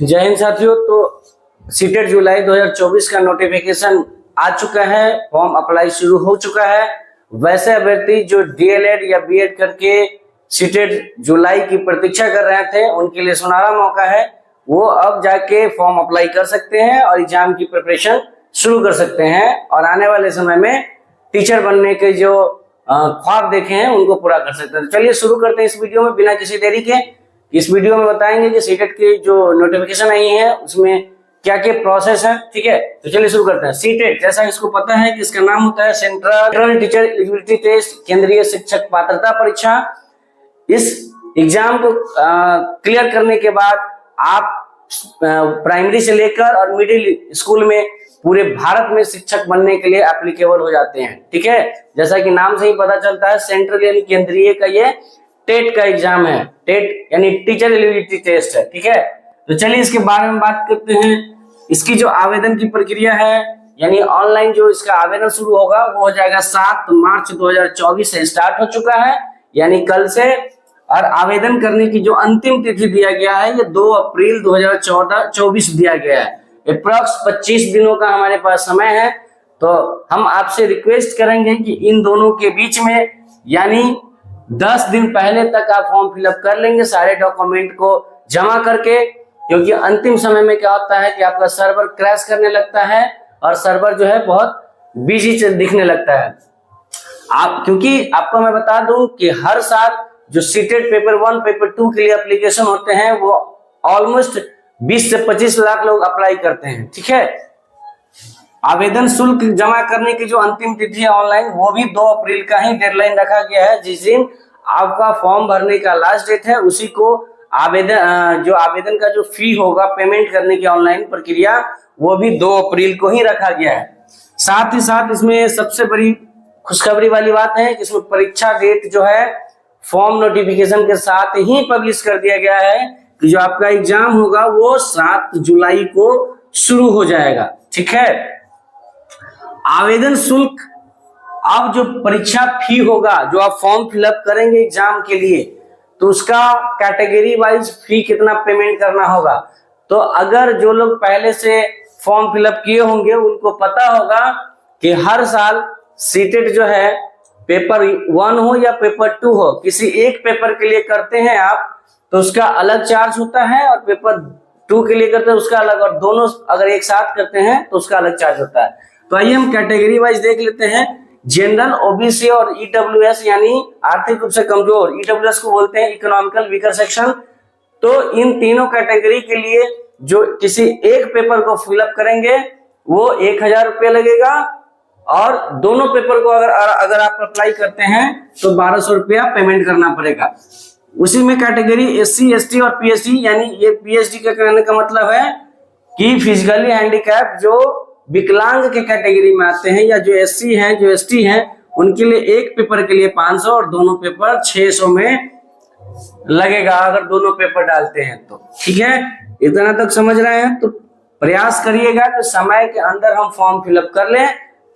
जय हिंद साथियों। तो सीटेट जुलाई 2024 का नोटिफिकेशन आ चुका है, फॉर्म अप्लाई शुरू हो चुका है। वैसे अभ्यर्थी जो डीएलएड या बीएड करके सीटेट जुलाई की प्रतीक्षा कर रहे थे, उनके लिए सुनहरा मौका है। वो अब जाके फॉर्म अप्लाई कर सकते हैं और एग्जाम की प्रिपरेशन शुरू कर सकते हैं और आने वाले समय में टीचर बनने के जो ख्वाब देखे हैं उनको पूरा कर सकते हैं। तो चलिए शुरू करते हैं इस वीडियो में बिना किसी देरी के। इस वीडियो में बताएंगे कि सीटेट की जो नोटिफिकेशन आई है उसमें क्या क्या प्रोसेस है। ठीक है, तो चलिए शुरू करते हैं। सीटेट जैसा इसको पता है कि इसका नाम होता है सेंट्रल टीचर एलिजिबिलिटी टेस्ट, केंद्रीय शिक्षक पात्रता परीक्षा। इस एग्जाम को क्लियर करने के बाद आप प्राइमरी से लेकर और मिडिल स्कूल में पूरे भारत में शिक्षक बनने के लिए एप्लीकेबल हो जाते हैं। ठीक है, जैसा कि नाम से ही पता चलता है, सेंट्रल यानी केंद्रीय का ये टेट का एग्जाम है। टेट यानी टीचर एलिजिबिलिटी टेस्ट है। ठीक है, तो चलिए इसके बारे में बात करते हैं। इसकी जो आवेदन की प्रक्रिया है यानी ऑनलाइन जो इसका आवेदन शुरू होगा वो हो जाएगा 7 मार्च 2024 से स्टार्ट हो चुका है, यानी कल से। और आवेदन करने की जो अंतिम तिथि दिया गया है ये 2 अप्रैल 2024 दिया गया है। अप्रॉक्स 25 दिनों का हमारे पास समय है। तो हम आपसे रिक्वेस्ट करेंगे कि इन दोनों के बीच में यानी 10 दिन पहले तक आप फॉर्म फिलअप कर लेंगे सारे डॉक्यूमेंट को जमा करके, क्योंकि अंतिम समय में क्या होता है कि आपका सर्वर क्रैश करने लगता है और सर्वर जो है बहुत बिजी दिखने लगता है। क्योंकि आपको मैं बता दूं कि हर साल जो सीटेट पेपर 1 पेपर 2 के लिए एप्लीकेशन होते हैं वो ऑलमोस्ट 20 से 25 लाख लोग अप्लाई करते हैं। ठीक है, आवेदन शुल्क जमा करने की जो अंतिम तिथि है ऑनलाइन वो भी 2 अप्रैल का ही डेडलाइन रखा गया है। जिस दिन आपका फॉर्म भरने का लास्ट डेट है उसी को आवेदन का जो फी होगा पेमेंट करने की ऑनलाइन प्रक्रिया वो भी 2 अप्रैल को ही रखा गया है। साथ ही साथ इसमें सबसे बड़ी खुशखबरी वाली बात है कि इसमें परीक्षा डेट जो है फॉर्म नोटिफिकेशन के साथ ही पब्लिश कर दिया गया है कि जो आपका एग्जाम होगा वो 7 जुलाई को शुरू हो जाएगा। ठीक है, आवेदन शुल्क अब जो परीक्षा फी होगा जो आप फॉर्म फिलअप करेंगे एग्जाम के लिए तो उसका कैटेगरी वाइज फी कितना पेमेंट करना होगा। तो अगर जो लोग पहले से फॉर्म फिलअप किए होंगे उनको पता होगा कि हर साल सीटेट जो है पेपर 1 हो या पेपर 2 हो, किसी एक पेपर के लिए करते हैं आप तो उसका अलग चार्ज होता है और पेपर 2 के लिए करते हैं उसका अलग, और दोनों अगर एक साथ करते हैं तो उसका अलग चार्ज होता है। तो आइए हम कैटेगरी वाइज देख लेते हैं। जनरल, ओबीसी और ईडब्ल्यूएस यानी आर्थिक रूप से कमजोर, ईडब्ल्यूएस को बोलते हैं इकोनॉमिकल वीकर सेक्शन। तो इन तीनों कैटेगरी के लिए जो किसी एक पेपर को फिलअप करेंगे वो 1000 रुपये लगेगा और दोनों पेपर को अगर आप अप्लाई करते हैं तो 1200 रुपया पेमेंट करना पड़ेगा। उसी में कैटेगरी एससी, एसटी और पीएचडी, यानी ये पीएचडी का कहने का मतलब है कि फिजिकली हैंडीकैप जो विकलांग के कैटेगरी में आते हैं, या जो एससी हैं जो एसटी हैं उनके लिए एक पेपर के लिए 500 और दोनों पेपर 600 में लगेगा अगर दोनों पेपर डालते हैं तो। ठीक है, इतना तक समझ रहे हैं? तो प्रयास करिएगा कि समय के अंदर हम फॉर्म फिलअप कर लें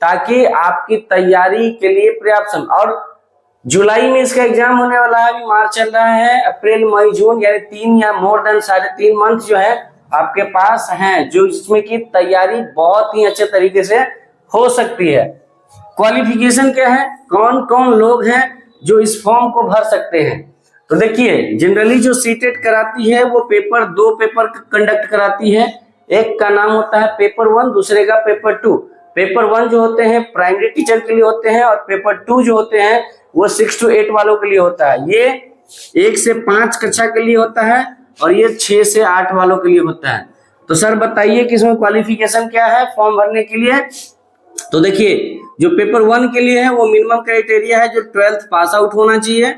ताकि आपकी तैयारी के लिए पर्याप्त समय। और जुलाई में इसका एग्जाम होने वाला है, अभी मार्च चल रहा है, अप्रैल मई जून यानी 3 या मोर देन 3.5 मंथ जो है आपके पास हैं जो इसमें की तैयारी बहुत ही अच्छे तरीके से हो सकती है। क्वालिफिकेशन क्या है, कौन कौन लोग हैं जो इस फॉर्म को भर सकते हैं? तो देखिए, जनरली जो सीटेट कराती है वो 2 पेपर कंडक्ट कराती है। एक का नाम होता है पेपर 1, दूसरे का पेपर 2। पेपर 1 जो होते हैं प्राइमरी टीचर के लिए होते हैं और पेपर 2 जो होते हैं वो 6 to 8 वालों के लिए होता है। ये 1 से 5 कक्षा के लिए होता है और ये 6 से 8 वालों के लिए होता है। तो सर बताइए कि इसमें क्वालिफिकेशन क्या है फॉर्म भरने के लिए? तो देखिए, जो पेपर 1 के लिए है वो मिनिमम क्राइटेरिया है जो 12th पास आउट होना चाहिए,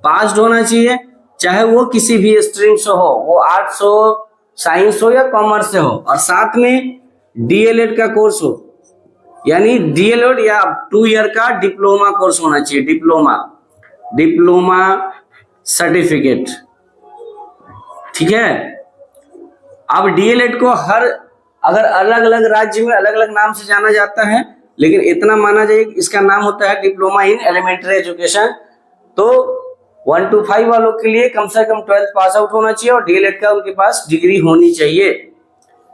पास्ड होना चाहिए, चाहे वो किसी भी स्ट्रीम से हो, वो आर्ट्स हो, साइंस हो या कॉमर्स से हो, और साथ में डीएलएड का कोर्स हो, यानी डीएलएड या 2 ईयर का डिप्लोमा कोर्स होना चाहिए, डिप्लोमा सर्टिफिकेट। ठीक है, अब डीएलएड को अगर अलग अलग राज्य में अलग अलग नाम से जाना जाता है, लेकिन इतना माना जाए कि इसका नाम होता है डिप्लोमा इन एलिमेंट्री एजुकेशन। तो 1 to 5 वालों के लिए कम से कम 12th पास आउट होना चाहिए और डीएलएड का उनके पास डिग्री होनी चाहिए।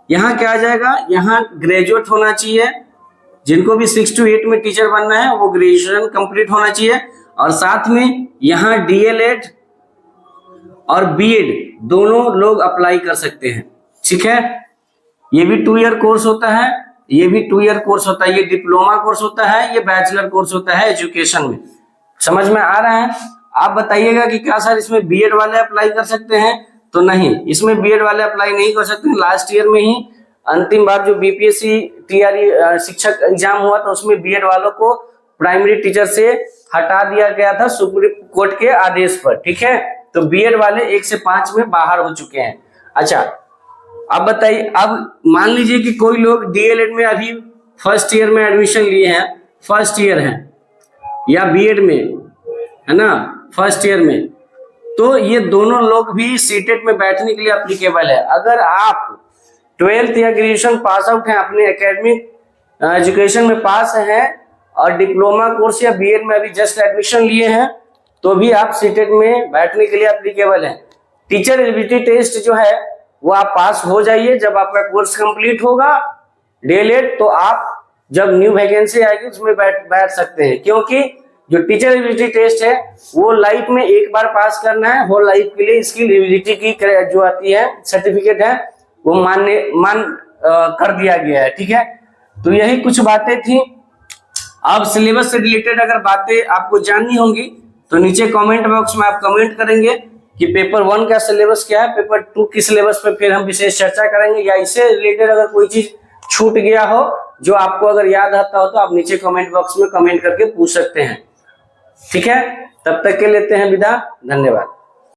यहाँ क्या आ जाएगा, यहाँ ग्रेजुएट होना चाहिए, जिनको भी 6 to 8 में टीचर बनना है वो ग्रेजुएशन कंप्लीट होना चाहिए, और साथ में यहाँ डीएलएड और बीएड दोनों लोग अप्लाई कर सकते हैं। ठीक है, ये भी 2 ईयर कोर्स होता है, ये भी 2 ईयर कोर्स होता है, ये डिप्लोमा कोर्स होता है, ये बैचलर कोर्स होता है एजुकेशन में। समझ में आ रहा है? आप बताइएगा कि क्या सर इसमें बीएड वाले अप्लाई कर सकते हैं? तो नहीं, इसमें बीएड वाले अप्लाई नहीं कर सकते। लास्ट ईयर में ही अंतिम बार जो बीपीएससी टीआरई शिक्षक एग्जाम हुआ था उसमें बीएड वालों को प्राइमरी टीचर से हटा दिया गया था सुप्रीम कोर्ट के आदेश पर। ठीक है, तो बीएड वाले 1 से 5 में बाहर हो चुके हैं। अच्छा, अब बताइए, अब मान लीजिए कि कोई लोग डीएलएड में अभी फर्स्ट ईयर में एडमिशन लिए हैं, फर्स्ट ईयर है, या बीएड में है ना फर्स्ट ईयर में, तो ये दोनों लोग भी सीटेट में बैठने के लिए अप्लीकेबल है। अगर आप 12th या ग्रेजुएशन पास आउट हैं, अपने एकेडमिक एजुकेशन में पास हैं और डिप्लोमा कोर्स या बीएड में अभी जस्ट एडमिशन लिए हैं, तो भी आप सीटेट में बैठने के लिए अप्लीकेबल हैं। टीचर एलिजिबिलिटी टेस्ट जो है वो आप पास हो जाइए जब आपका कोर्स कंप्लीट होगा डीएलएड, तो आप जब न्यू वैकेंसी आएगी उसमें बैठ सकते हैं, क्योंकि जो टीचर एलिजिबिलिटी टेस्ट है वो लाइफ में एक बार पास करना है, होल लाइफ के लिए इसकी एलिजिबिलिटी की जो आती है सर्टिफिकेट है वो मान कर दिया गया है। ठीक है, तो यही कुछ बातें थी। अब सिलेबस से रिलेटेड अगर बातें आपको जाननी होंगी तो नीचे कमेंट बॉक्स में आप कमेंट करेंगे कि पेपर 1 का सिलेबस क्या है, पेपर 2 की सिलेबस पे फिर हम विशेष चर्चा करेंगे, या इससे रिलेटेड अगर कोई चीज छूट गया हो जो आपको अगर याद आता हो तो आप नीचे कमेंट बॉक्स में कमेंट करके पूछ सकते हैं। ठीक है, तब तक के लेते हैं विदा, धन्यवाद।